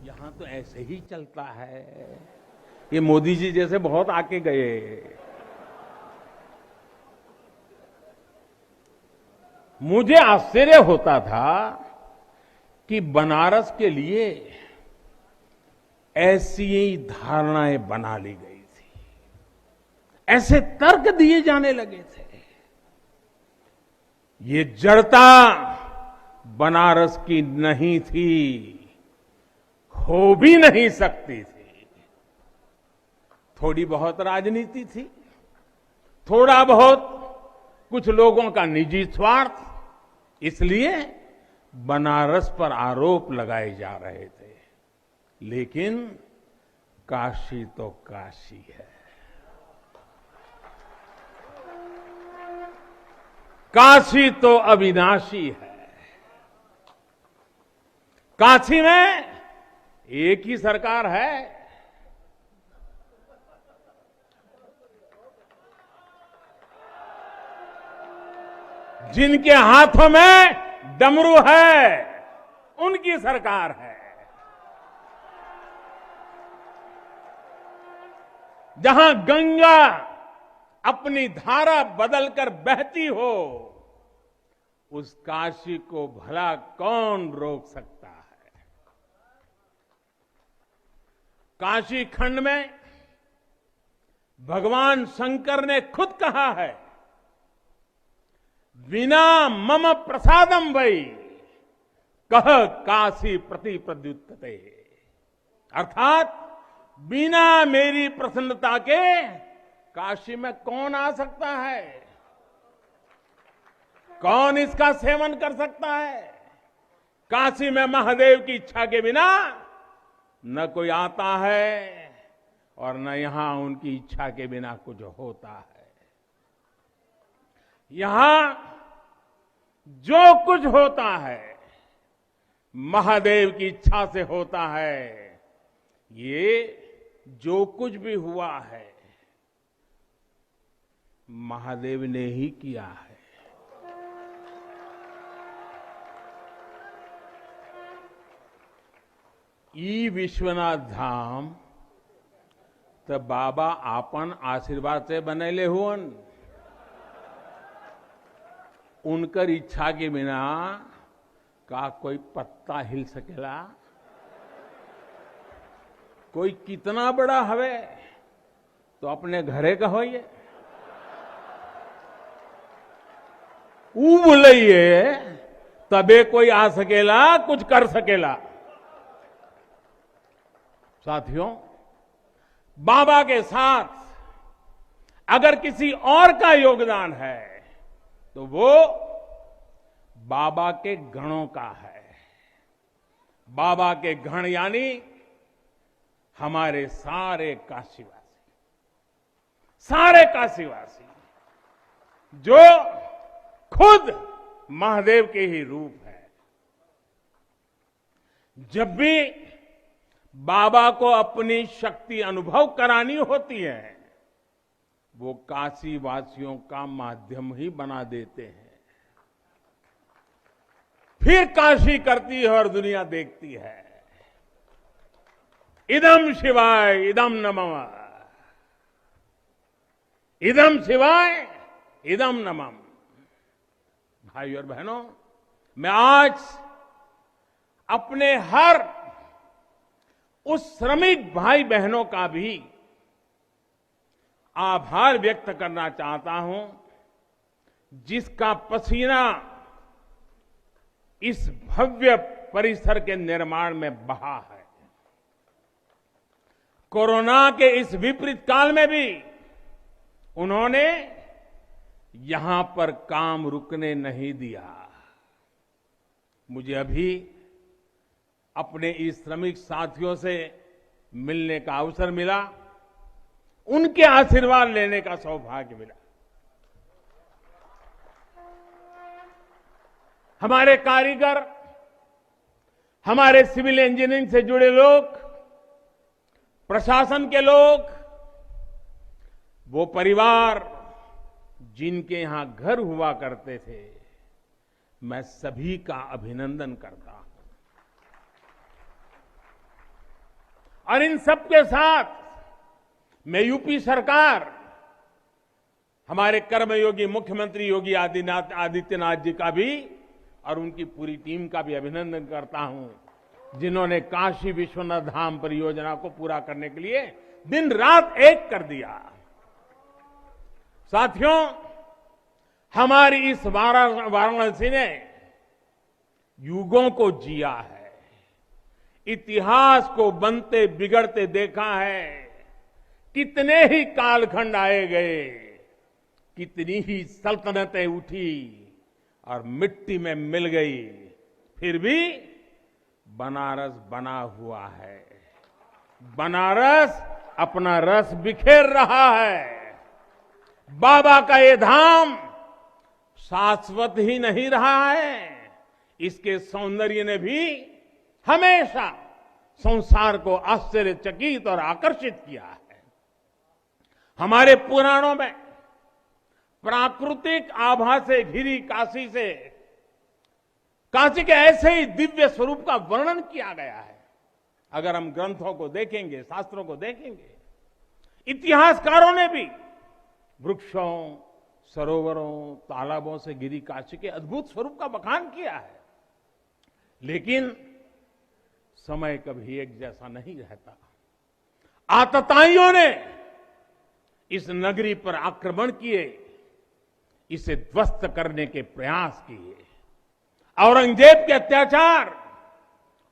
यहां तो ऐसे ही चलता है। ये मोदी जी जैसे बहुत आके गए। मुझे आश्चर्य होता था कि बनारस के लिए ऐसी ही धारणाएं बना ली गई थी, ऐसे तर्क दिए जाने लगे थे। ये जड़ता बनारस की नहीं थी, हो भी नहीं सकती थी। थोड़ी बहुत राजनीति थी, थोड़ा बहुत कुछ लोगों का निजी स्वार्थ, इसलिए बनारस पर आरोप लगाए जा रहे थे। लेकिन काशी तो काशी है, काशी तो अविनाशी है। काशी में एक ही सरकार है। जिनके हाथों में डमरू है, उनकी सरकार है। जहां गंगा अपनी धारा बदलकर बहती हो, उस काशी को भला कौन रोक सकता है। काशी खंड में भगवान शंकर ने खुद कहा है, विना मम प्रसादम वै कह काशी प्रति प्रद्युत्ते। अर्थात बिना मेरी प्रसन्नता के काशी में कौन आ सकता है, कौन इसका सेवन कर सकता है। काशी में महादेव की इच्छा के बिना न कोई आता है और न यहां उनकी इच्छा के बिना कुछ होता है। यहां जो कुछ होता है महादेव की इच्छा से होता है। ये जो कुछ भी हुआ है महादेव ने ही किया है। ई विश्वनाथ धाम तो बाबा आपन आशीर्वाद से बनेले हुन। उनकर इच्छा के बिना का कोई पत्ता हिल सकेला। कोई कितना बड़ा हवे तो अपने घरे का होइए, ऊ बोलिए तबे कोई आ सकेला, कुछ कर सकेला। साथियों, बाबा के साथ अगर किसी और का योगदान है तो वो बाबा के गणों का है। बाबा के गण यानी हमारे सारे काशीवासी, सारे काशीवासी जो खुद महादेव के ही रूप है। जब भी बाबा को अपनी शक्ति अनुभव करानी होती है, वो काशी वासियों का माध्यम ही बना देते हैं। फिर काशी करती है और दुनिया देखती है। इदम शिवाय इदम नमः, इदम शिवाय इदम नमः। भाई और बहनों, मैं आज अपने हर उस श्रमिक भाई बहनों का भी आभार व्यक्त करना चाहता हूं, जिसका पसीना इस भव्य परिसर के निर्माण में बहा है। कोरोना के इस विपरीत काल में भी उन्होंने यहां पर काम रुकने नहीं दिया। मुझे अभी अपने इस श्रमिक साथियों से मिलने का अवसर मिला, उनके आशीर्वाद लेने का सौभाग्य मिला। हमारे कारीगर, हमारे सिविल इंजीनियरिंग से जुड़े लोग, प्रशासन के लोग, वो परिवार जिनके यहां घर हुआ करते थे, मैं सभी का अभिनंदन करता हूं। और इन सबके साथ मैं यूपी सरकार, हमारे कर्मयोगी मुख्यमंत्री योगी आदित्यनाथ जी का भी और उनकी पूरी टीम का भी अभिनंदन करता हूं, जिन्होंने काशी विश्वनाथ धाम परियोजना को पूरा करने के लिए दिन रात एक कर दिया। साथियों, हमारी इस वाराणसी ने युगों को जिया है, इतिहास को बनते बिगड़ते देखा है। कितने ही कालखंड आए गए, कितनी ही सल्तनतें उठी और मिट्टी में मिल गई, फिर भी बनारस बना हुआ है। बनारस अपना रस बिखेर रहा है। बाबा का ये धाम शाश्वत ही नहीं रहा है, इसके सौंदर्य ने भी हमेशा संसार को आश्चर्यचकित और आकर्षित किया है। हमारे पुराणों में प्राकृतिक आभा से घिरी काशी के ऐसे ही दिव्य स्वरूप का वर्णन किया गया है। अगर हम ग्रंथों को देखेंगे, शास्त्रों को देखेंगे, इतिहासकारों ने भी वृक्षों, सरोवरों, तालाबों से घिरी काशी के अद्भुत स्वरूप का बखान किया है। लेकिन समय कभी एक जैसा नहीं रहता। आतताइयों ने इस नगरी पर आक्रमण किए, इसे ध्वस्त करने के प्रयास किए। औरंगजेब के अत्याचार,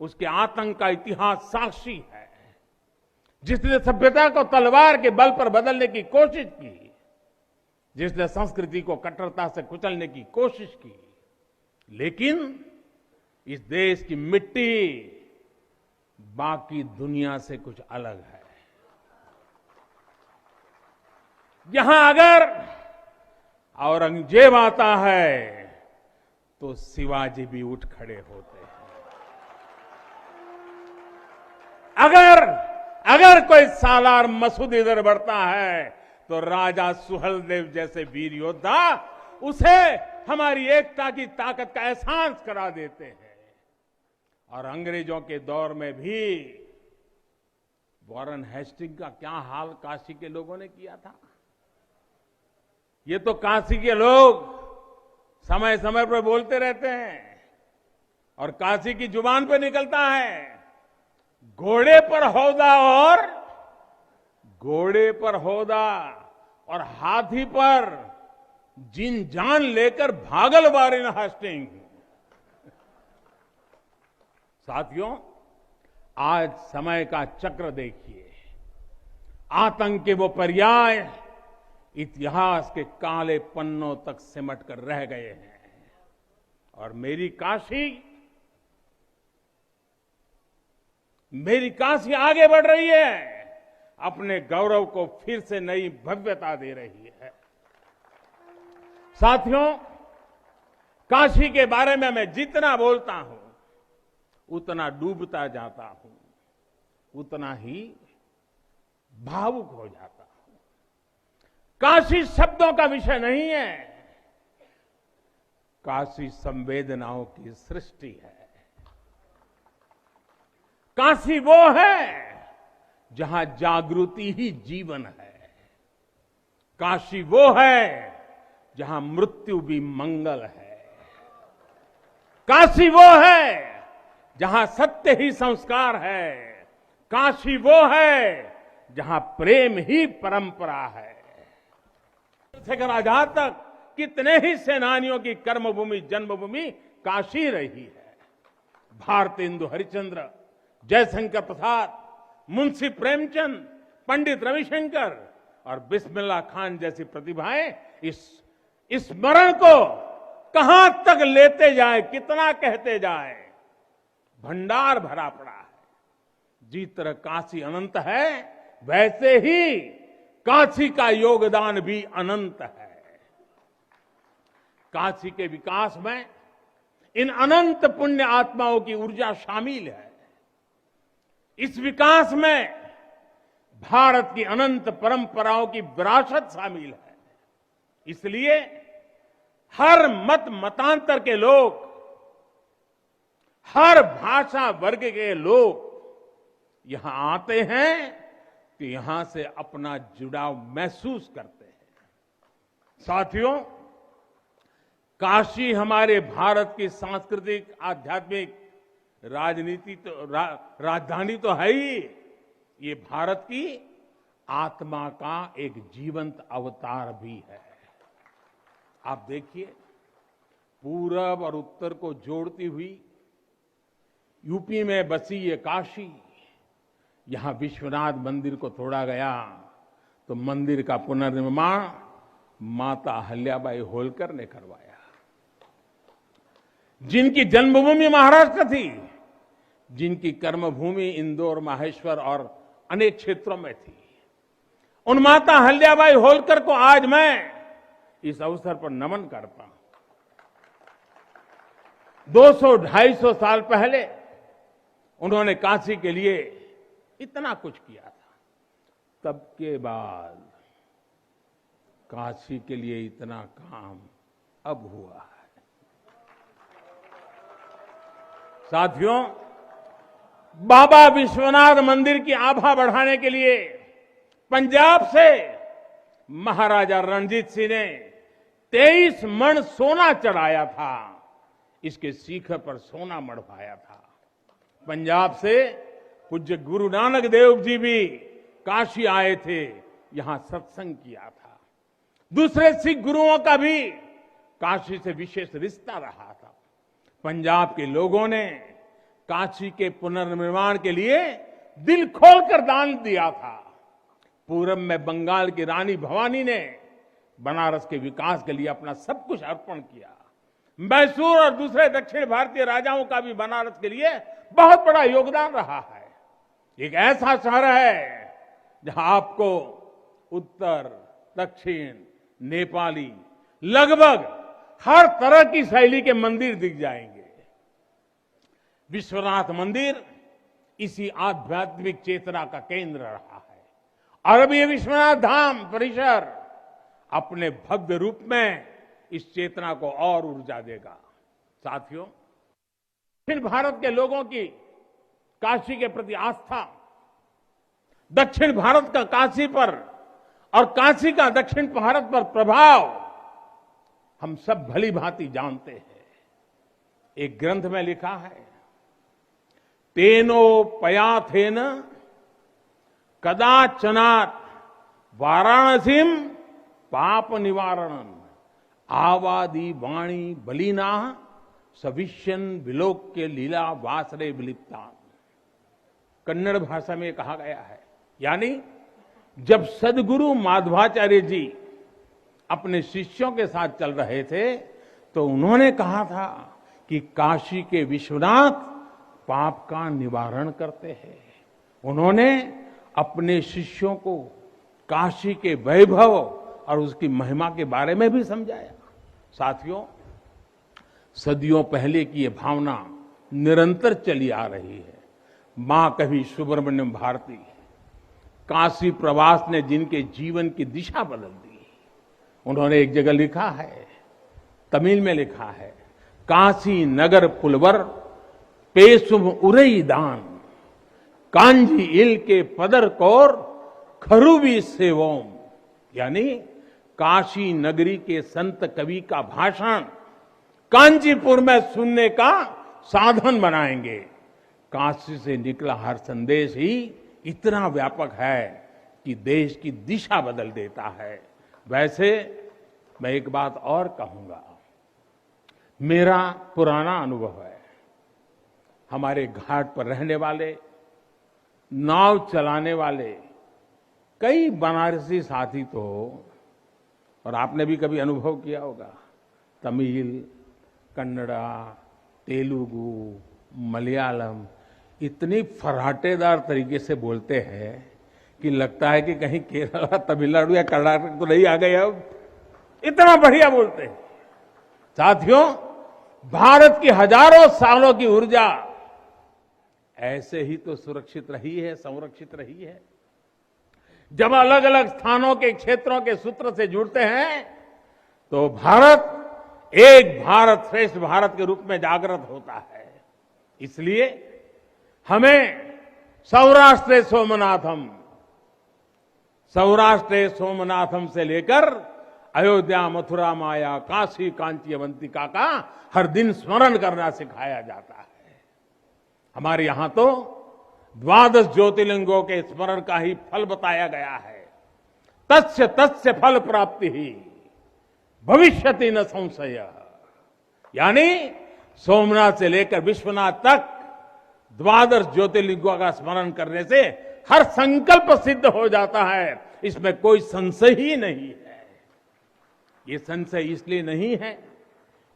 उसके आतंक का इतिहास साक्षी है। जिसने सभ्यता को तलवार के बल पर बदलने की कोशिश की, जिसने संस्कृति को कट्टरता से कुचलने की कोशिश की, लेकिन इस देश की मिट्टी बाकी दुनिया से कुछ अलग है। यहां अगर औरंगजेब आता है तो शिवाजी भी उठ खड़े होते हैं। अगर कोई सालार मसूद इधर बढ़ता है तो राजा सुहेलदेव जैसे वीर योद्धा उसे हमारी एकता की ताकत का एहसास करा देते हैं। और अंग्रेजों के दौर में भी वॉरेन हेस्टिंग का क्या हाल काशी के लोगों ने किया था। ये तो काशी के लोग समय समय पर बोलते रहते हैं और काशी की जुबान पे निकलता है, घोड़े पर हौदा और हाथी पर जिन जान लेकर भागल वॉरेन हेस्टिंग। साथियों, आज समय का चक्र देखिए, आतंक के वो पर्याय इतिहास के काले पन्नों तक सिमट कर रह गए हैं। और मेरी काशी आगे बढ़ रही है, अपने गौरव को फिर से नई भव्यता दे रही है। साथियों, काशी के बारे में मैं जितना बोलता हूं उतना डूबता जाता हूं, उतना ही भावुक हो जाता हूं। काशी शब्दों का विषय नहीं है, काशी संवेदनाओं की सृष्टि है। काशी वो है जहां जागृति ही जीवन है। काशी वो है जहां मृत्यु भी मंगल है। काशी वो है जहां सत्य ही संस्कार है। काशी वो है जहां प्रेम ही परंपरा है। चंद्रशेखर आजाद तक कितने ही सेनानियों की कर्मभूमि जन्मभूमि काशी रही है। भारतेंदु हरिश्चंद्र, जयशंकर प्रसाद, मुंशी प्रेमचंद, पंडित रविशंकर और बिस्मिल्लाह खान जैसी प्रतिभाएं इस स्मरण को कहां तक लेते जाए, कितना कहते जाए, भंडार भरा पड़ा है। जिस तरह काशी अनंत है, वैसे ही काशी का योगदान भी अनंत है। काशी के विकास में इन अनंत पुण्य आत्माओं की ऊर्जा शामिल है। इस विकास में भारत की अनंत परंपराओं की विरासत शामिल है। इसलिए हर मत मतांतर के लोग, हर भाषा वर्ग के लोग यहां आते हैं तो यहां से अपना जुड़ाव महसूस करते हैं। साथियों, काशी हमारे भारत की सांस्कृतिक, आध्यात्मिक, राजधानी तो है ही, ये भारत की आत्मा का एक जीवंत अवतार भी है। आप देखिए, पूरब और उत्तर को जोड़ती हुई यूपी में बसी ये काशी, यहां विश्वनाथ मंदिर को तोड़ा गया तो मंदिर का पुनर्निर्माण माता अहिल्याबाई होलकर ने करवाया। जिनकी जन्मभूमि महाराष्ट्र थी, जिनकी कर्मभूमि इंदौर, माहेश्वर और अनेक क्षेत्रों में थी, उन माता अहिल्याबाई होलकर को आज मैं इस अवसर पर नमन करता हूं। 200-250 साल पहले उन्होंने काशी के लिए इतना कुछ किया था, तब के बाद काशी के लिए इतना काम अब हुआ है। साथियों, बाबा विश्वनाथ मंदिर की आभा बढ़ाने के लिए पंजाब से महाराजा रणजीत सिंह ने 23 मण सोना चढ़ाया था, इसके शिखर पर सोना मढ़वाया था। पंजाब से पूज्य गुरु नानक देव जी भी काशी आए थे, यहां सत्संग किया था। दूसरे सिख गुरुओं का भी काशी से विशेष रिश्ता रहा था। पंजाब के लोगों ने काशी के पुनर्निर्माण के लिए दिल खोलकर दान दिया था। पूरब में बंगाल की रानी भवानी ने बनारस के विकास के लिए अपना सब कुछ अर्पण किया। मैसूर और दूसरे दक्षिण भारतीय राजाओं का भी बनारस के लिए बहुत बड़ा योगदान रहा है। एक ऐसा शहर है जहां आपको उत्तर, दक्षिण, नेपाली, लगभग हर तरह की शैली के मंदिर दिख जाएंगे। विश्वनाथ मंदिर इसी आध्यात्मिक चेतना का केंद्र रहा है और अब ये विश्वनाथ धाम परिसर अपने भव्य रूप में इस चेतना को और ऊर्जा देगा। साथियों, दक्षिण भारत के लोगों की काशी के प्रति आस्था, दक्षिण भारत का काशी पर और काशी का दक्षिण भारत पर प्रभाव हम सब भली भांति जानते हैं। एक ग्रंथ में लिखा है, तेनोपयाथेन कदाचनात् वाराणसीम पाप निवारणम आवादी वाणी बलिना सविष्यन विलोक्य लीला वासरे विलिप्ता। कन्नड़ भाषा में कहा गया है, यानी जब सदगुरु माधवाचार्य जी अपने शिष्यों के साथ चल रहे थे तो उन्होंने कहा था कि काशी के विश्वनाथ पाप का निवारण करते हैं। उन्होंने अपने शिष्यों को काशी के वैभव और उसकी महिमा के बारे में भी समझाया। साथियों, सदियों पहले की ये भावना निरंतर चली आ रही है। मां कवि सुब्रमण्यम भारती काशी प्रवास ने जिनके जीवन की दिशा बदल दी, उन्होंने एक जगह लिखा है, तमिल में लिखा है, काशी नगर पुलवर पेसुम उरई दान कांजी इल के पदर कौर खरुवी सेवोम, यानी काशी नगरी के संत कवि का भाषण कांचीपुर में सुनने का साधन बनाएंगे। काशी से निकला हर संदेश ही इतना व्यापक है कि देश की दिशा बदल देता है। वैसे मैं एक बात और कहूंगा, मेरा पुराना अनुभव है। हमारे घाट पर रहने वाले, नाव चलाने वाले कई बनारसी साथी तो, और आपने भी कभी अनुभव किया होगा, तमिल, कन्नड़ा, तेलुगु, मलयालम इतनी फर्राटेदार तरीके से बोलते हैं कि लगता है कि कहीं केरला, तमिलनाडु या कर्नाटक तो नहीं आ गए। अब इतना बढ़िया बोलते हैं। साथियों, भारत की हजारों सालों की ऊर्जा ऐसे ही तो सुरक्षित रही है, संरक्षित रही है। जब अलग अलग स्थानों के क्षेत्रों के सूत्र से जुड़ते हैं तो भारत एक भारत श्रेष्ठ भारत के रूप में जागृत होता है। इसलिए हमें सौराष्ट्र सोमनाथम, सौराष्ट्र सोमनाथम से लेकर अयोध्या, मथुरा, माया, काशी, कांची, अवंतिका का हर दिन स्मरण करना सिखाया जाता है। हमारे यहां तो 12 ज्योतिर्लिंगों के स्मरण का ही फल बताया गया है। तस्य तस्य फल प्राप्ति ही भविष्यति न संशय। यानी सोमनाथ से लेकर विश्वनाथ तक 12 ज्योतिर्लिंगों का स्मरण करने से हर संकल्प सिद्ध हो जाता है, इसमें कोई संशय ही नहीं है। ये संशय इसलिए नहीं है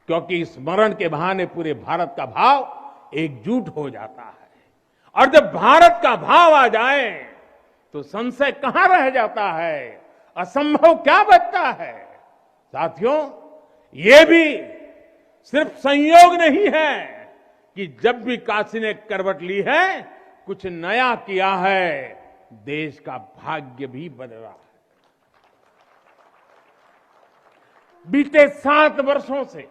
क्योंकि स्मरण के बहाने पूरे भारत का भाव एकजुट हो जाता है, और जब भारत का भाव आ जाए तो संशय कहां रह जाता है, असंभव क्या बचता है। साथियों, ये भी सिर्फ संयोग नहीं है कि जब भी काशी ने करवट ली है, कुछ नया किया है, देश का भाग्य भी बदला है। बीते 7 वर्षों से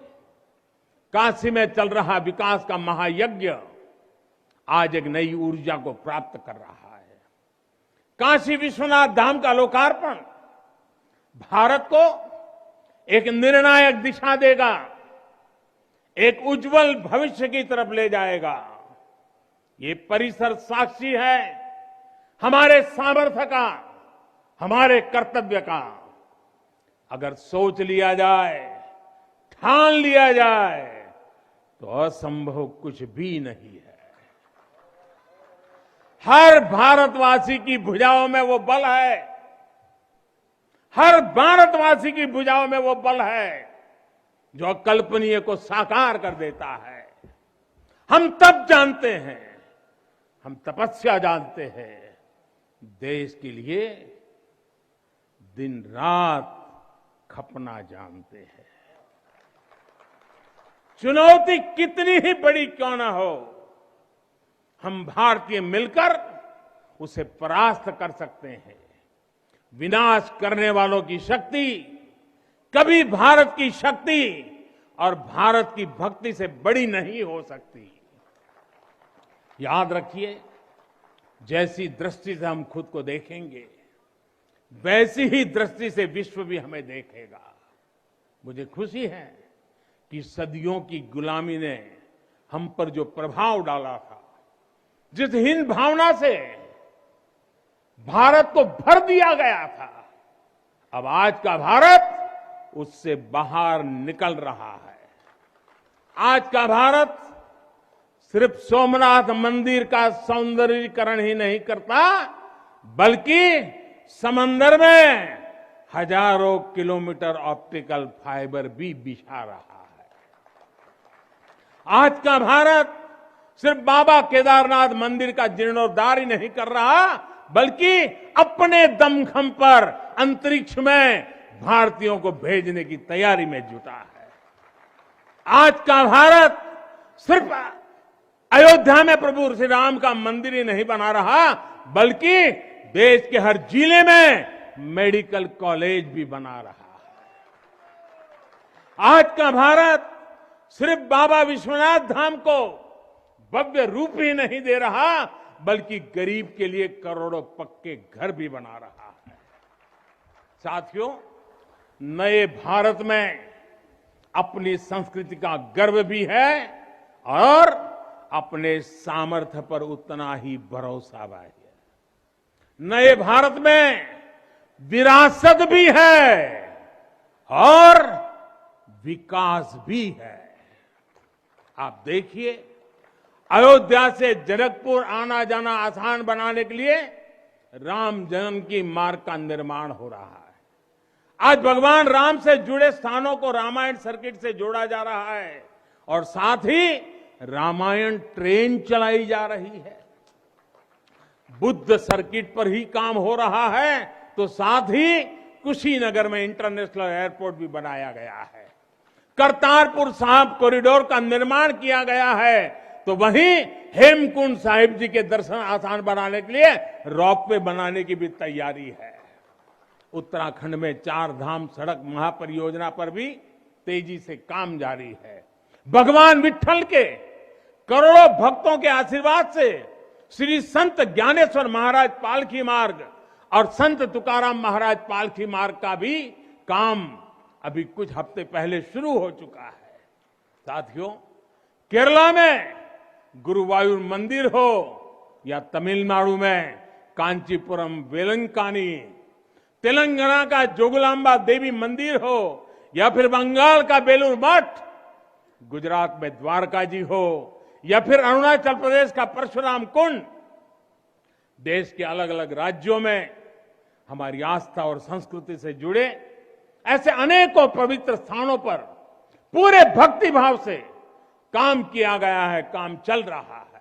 काशी में चल रहा विकास का महायज्ञ आज एक नई ऊर्जा को प्राप्त कर रहा है। काशी विश्वनाथ धाम का लोकार्पण भारत को एक निर्णायक दिशा देगा, एक उज्जवल भविष्य की तरफ ले जाएगा। ये परिसर साक्षी है हमारे सामर्थ्य का, हमारे कर्तव्य का। अगर सोच लिया जाए, ठान लिया जाए, तो असंभव कुछ भी नहीं है। हर भारतवासी की भुजाओं में वो बल है, हर भारतवासी की भुजाओं में वो बल है जो अकल्पनीय को साकार कर देता है। हम तब जानते हैं, हम तपस्या जानते हैं, देश के लिए दिन रात खपना जानते हैं। चुनौती कितनी ही बड़ी क्यों ना हो, हम भारतीय मिलकर उसे परास्त कर सकते हैं। विनाश करने वालों की शक्ति कभी भारत की शक्ति और भारत की भक्ति से बड़ी नहीं हो सकती। याद रखिए, जैसी दृष्टि से हम खुद को देखेंगे, वैसी ही दृष्टि से विश्व भी हमें देखेगा। मुझे खुशी है कि सदियों की गुलामी ने हम पर जो प्रभाव डाला था, जिस हिंद भावना से भारत को भर दिया गया था, अब आज का भारत उससे बाहर निकल रहा है। आज का भारत सिर्फ सोमनाथ मंदिर का सौंदर्यीकरण ही नहीं करता, बल्कि समंदर में हजारों किलोमीटर ऑप्टिकल फाइबर भी बिछा रहा है। आज का भारत सिर्फ बाबा केदारनाथ मंदिर का जीर्णोद्धार ही नहीं कर रहा, बल्कि अपने दमखम पर अंतरिक्ष में भारतीयों को भेजने की तैयारी में जुटा है। आज का भारत सिर्फ अयोध्या में प्रभु श्री राम का मंदिर ही नहीं बना रहा, बल्कि देश के हर जिले में मेडिकल कॉलेज भी बना रहा है। आज का भारत सिर्फ बाबा विश्वनाथ धाम को भव्य रूप ही नहीं दे रहा, बल्कि गरीब के लिए करोड़ों पक्के घर भी बना रहा है। साथियों, नए भारत में अपनी संस्कृति का गर्व भी है और अपने सामर्थ्य पर उतना ही भरोसा भी है। नए भारत में विरासत भी है और विकास भी है। आप देखिए, अयोध्या से जनकपुर आना जाना आसान बनाने के लिए राम जन्म की मार्ग का निर्माण हो रहा है। आज भगवान राम से जुड़े स्थानों को रामायण सर्किट से जोड़ा जा रहा है और साथ ही रामायण ट्रेन चलाई जा रही है। बुद्ध सर्किट पर ही काम हो रहा है, तो साथ ही कुशीनगर में इंटरनेशनल एयरपोर्ट भी बनाया गया है। करतारपुर साहिब कॉरिडोर का निर्माण किया गया है, तो वहीं हेमकुंड साहिब जी के दर्शन आसान बनाने के लिए रोपवे बनाने की भी तैयारी है। उत्तराखंड में 4 धाम सड़क महापरियोजना पर भी तेजी से काम जारी है। भगवान विट्ठल के करोड़ों भक्तों के आशीर्वाद से श्री संत ज्ञानेश्वर महाराज पालकी मार्ग और संत तुकाराम महाराज पालकी मार्ग का भी काम अभी कुछ हफ्ते पहले शुरू हो चुका है। साथियों, केरला में गुरुवायूर मंदिर हो या तमिलनाडु में कांचीपुरम वेलंकानी, तेलंगाना का जोगलांबा देवी मंदिर हो या फिर बंगाल का बेलूर मठ, गुजरात में द्वारका जी हो या फिर अरुणाचल प्रदेश का परशुराम कुंड, देश के अलग अलग राज्यों में हमारी आस्था और संस्कृति से जुड़े ऐसे अनेकों पवित्र स्थानों पर पूरे भक्ति भाव से काम किया गया है, काम चल रहा है।